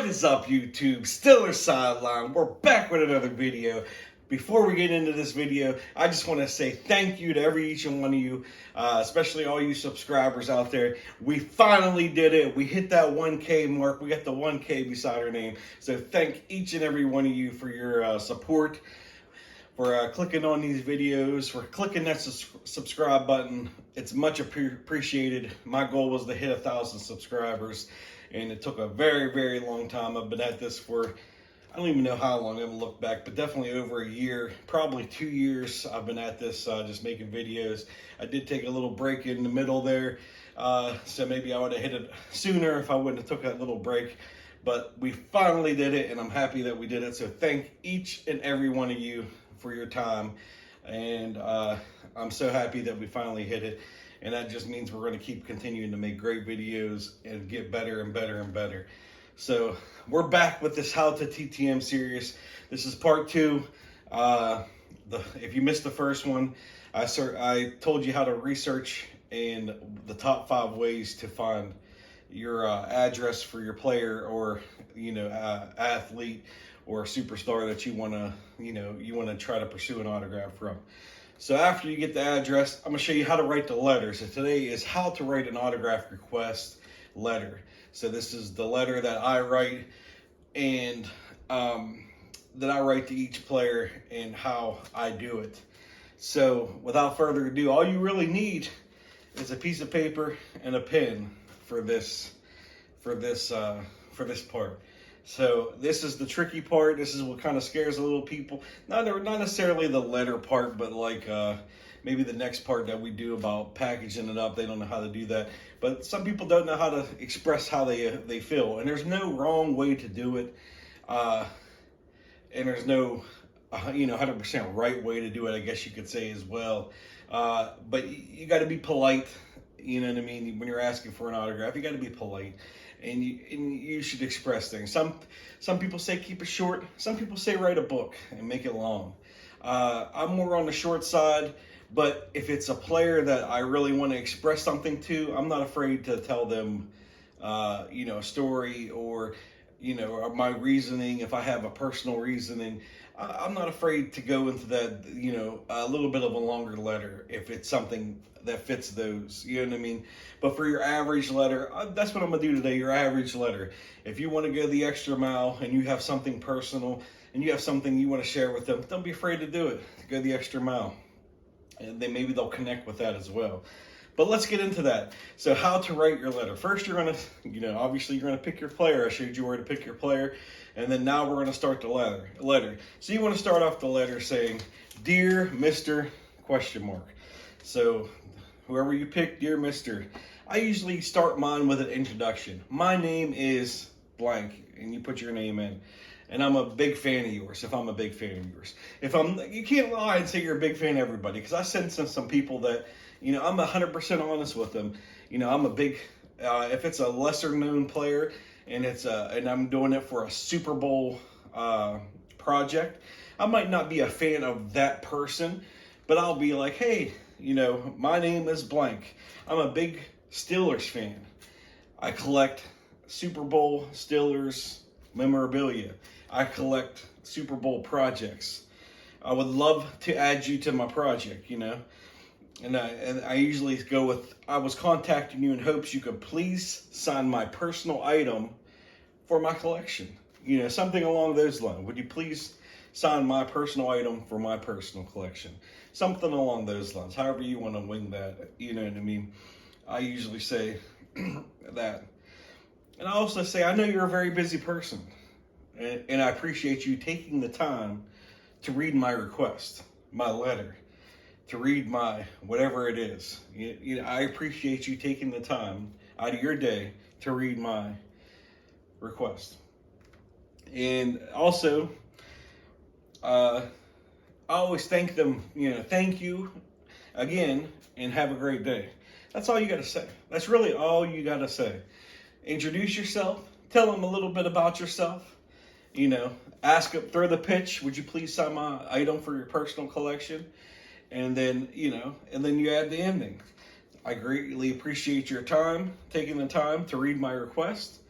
is up, YouTube? Stiller Sideline. We're back with another video. Before we get into this video, I just want to say thank you to each and one of you, especially all you subscribers out there. We finally did it. We hit that 1K mark. We got the 1K beside our name. So thank each and every one of you for your support, for clicking on these videos, for clicking that subscribe button. It's much appreciated. My goal was to hit 1,000 subscribers, and it took a very, very long time. I've been at this for, I don't even know how long. I haven't looked back, but definitely over a year, probably 2 years. I've been at this, just making videos. I did take a little break in the middle there, so maybe I would have hit it sooner if I wouldn't have took that little break. But we finally did it, and I'm happy that we did it. So thank each and every one of you for your time, and I'm so happy that we finally hit it. And that just means we're going to keep continuing to make great videos and get better and better and better. So we're back with this How to TTM series. This is part 2. If you missed the first one, I told you how to research and the top 5 ways to find your address for your player, or athlete or superstar that you want to try to pursue an autograph from. So after you get the address, I'm going to show you how to write the letter. So today is how to write an autograph request letter. So this is the letter that I write, and that I write to each player, and how I do it. So without further ado, all you really need is a piece of paper and a pen for this part. So this is the tricky part. This is what kind of scares a little people. Not necessarily the letter part, but like maybe the next part that we do about packaging it up. They don't know how to do that. But some people don't know how to express how they feel. And there's no wrong way to do it. And there's no 100% right way to do it, I guess you could say as well. But you got to be polite. You know what I mean? When you're asking for an autograph, you got to be polite. And you should express things. Some people say keep it short. Some people say write a book and make it long. I'm more on the short side, but if it's a player that I really want to express something to, I'm not afraid to tell them, a story, or my reasoning. If I have a personal reasoning, I'm not afraid to go into that, a little bit of a longer letter if it's something that fits those, you know what I mean? But for your average letter, that's what I'm gonna do today, your average letter. If you want to go the extra mile and you have something personal and you have something you want to share with them, don't be afraid to do it, to go the extra mile. And then maybe they'll connect with that as well. But let's get into that. So how to write your letter. First, you're going to, obviously you're going to pick your player. I showed you where to pick your player. And then now we're going to start the letter. So you want to start off the letter saying, Dear Mr. ? So whoever you pick, Dear Mr. I usually start mine with an introduction. My name is blank, and you put your name in. And I'm a big fan of yours, if I'm a big fan of yours. You can't lie and say you're a big fan of everybody, because I sense some people that, I'm 100% honest with them. I'm a big, if it's a lesser known player and and I'm doing it for a Super Bowl project, I might not be a fan of that person, but I'll be like, hey, my name is blank. I'm a big Steelers fan. I collect Super Bowl Steelers memorabilia. I collect Super Bowl projects. I would love to add you to my project, And I usually go with, I was contacting you in hopes you could please sign my personal item for my collection. Something along those lines. Would you please sign my personal item for my personal collection? Something along those lines. However you want to wing that, you know what I mean? I usually say that. And I also say, I know you're a very busy person. And I appreciate you taking the time to read my request, my letter, to read my whatever it is. I appreciate you taking the time out of your day to read my request. And also, I always thank them, thank you again, and have a great day. That's all you got to say. That's really all you got to say. Introduce yourself. Tell them a little bit about yourself. Throw the pitch. Would you please sign my item for your personal collection? And then, you add the ending. I greatly appreciate your time, taking the time to read my request.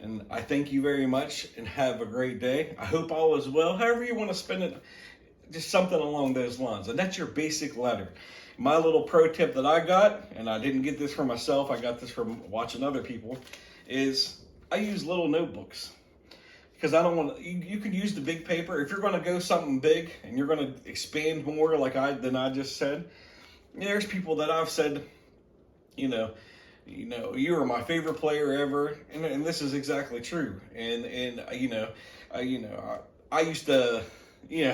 And I thank you very much and have a great day. I hope all is well. However you want to spend it, just something along those lines. And that's your basic letter. My little pro tip that I got, and I didn't get this for myself, I got this from watching other people, is I use little notebooks. Because I don't want to, you could use the big paper. If you're going to go something big and you're going to expand more than I just said, there's people that I've said, you know, you are my favorite player ever, and this is exactly true. And I used to,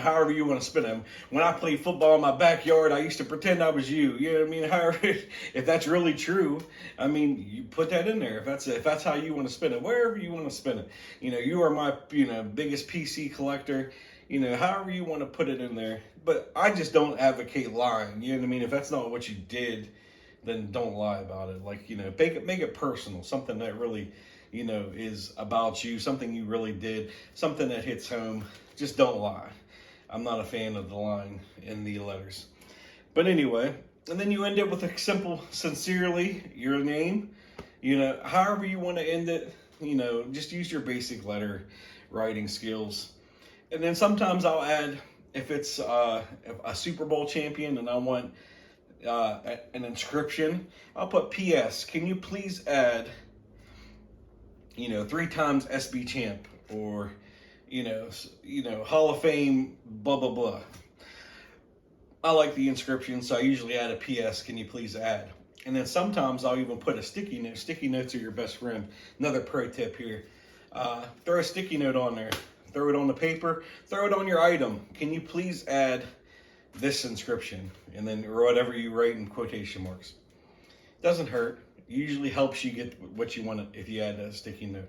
however you want to spin them. When I played football in my backyard, I used to pretend I was you. You know what I mean? However, if that's really true, I mean, you put that in there. If that's how you want to spin it, wherever you want to spin it. You are my biggest PC collector. However you want to put it in there. But I just don't advocate lying. You know what I mean? If that's not what you did, then don't lie about it. Like, make it personal. Something that really, is about you. Something you really did. Something that hits home. Just don't lie. I'm not a fan of the lying in the letters. But anyway, and then you end it with a simple, sincerely, your name. However you want to end it, just use your basic letter writing skills. And then sometimes I'll add, if it's a Super Bowl champion and I want an inscription, I'll put PS. Can you please add, 3 times SB champ, or Hall of Fame, blah blah blah. I like the inscription, so I usually add a PS. Can you please add? And then sometimes I'll even put a sticky note. Sticky notes are your best friend. Another pro tip here: throw a sticky note on there. Throw it on the paper. Throw it on your item. Can you please add this inscription? And then, or whatever you write in quotation marks. Doesn't hurt. Usually helps you get what you want if you add a sticky note.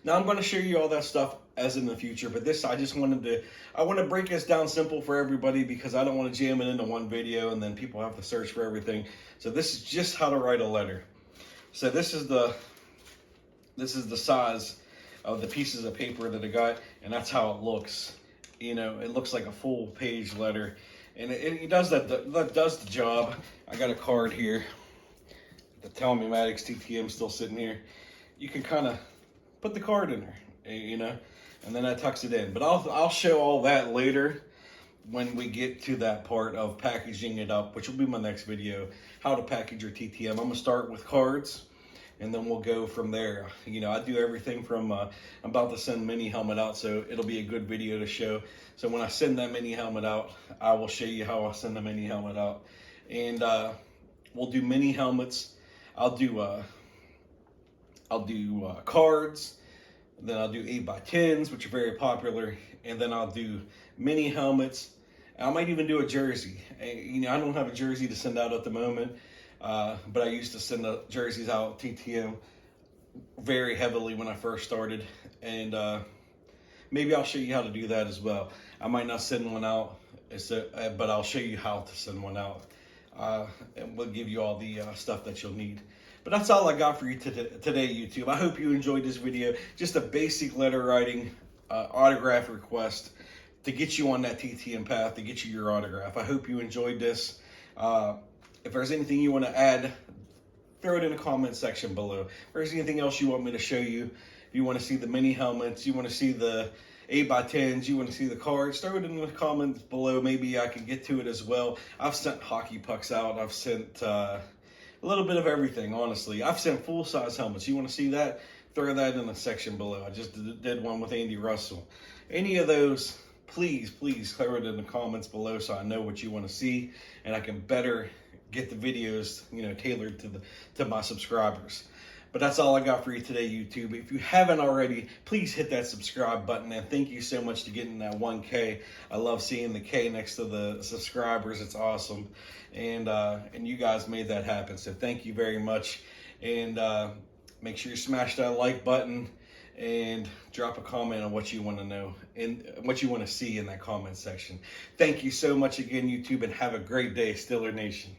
Now I'm going to show you all that stuff as in the future, but this I want to break this down simple for everybody, because I don't want to jam it into one video and then people have to search for everything. So this is just how to write a letter. So this is the size of the pieces of paper that I got, and that's how it looks. It looks like a full page letter, and it does that does the job. I got a card here. The Telmy Maddox TTM still sitting here. You can kind of put the card in there, and then I tucks it in. But I'll show all that later when we get to that part of packaging it up, which will be my next video, how to package your TTM. I'm gonna start with cards, and then we'll go from there. I do everything from, I'm about to send mini helmet out, so it'll be a good video to show. So when I send that mini helmet out, I will show you how I send the mini helmet out. And we'll do mini helmets. I'll do cards, then I'll do 8x10s, which are very popular, and then I'll do mini helmets. I might even do a jersey. I don't have a jersey to send out at the moment, but I used to send the jerseys out TTM very heavily when I first started, and maybe I'll show you how to do that as well. I might not send one out, but I'll show you how to send one out, and we'll give you all the stuff that you'll need. But that's all I got for you today, YouTube. I hope you enjoyed this video. Just a basic letter writing autograph request to get you on that TTM path, to get you your autograph. I hope you enjoyed this. If there's anything you want to add, throw it in the comment section below. If there's anything else you want me to show you, if you want to see the mini helmets, you want to see the 8x10s, you want to see the cards, throw it in the comments below. Maybe I can get to it as well. I've sent hockey pucks out. I've sent a little bit of everything, honestly. I've sent full-size helmets. You want to see that? Throw that in the section below. I just did one with Andy Russell. Any of those, please throw it in the comments below so I know what you want to see, and I can better get the videos, tailored to my subscribers. But that's all I got for you today, YouTube. If you haven't already, please hit that subscribe button, and thank you so much to getting that 1K. I love seeing the K next to the subscribers. It's awesome, and you guys made that happen. So thank you very much, and make sure you smash that like button and drop a comment on what you want to know and what you want to see in that comment section. Thank you so much again, YouTube, and have a great day, Steeler Nation.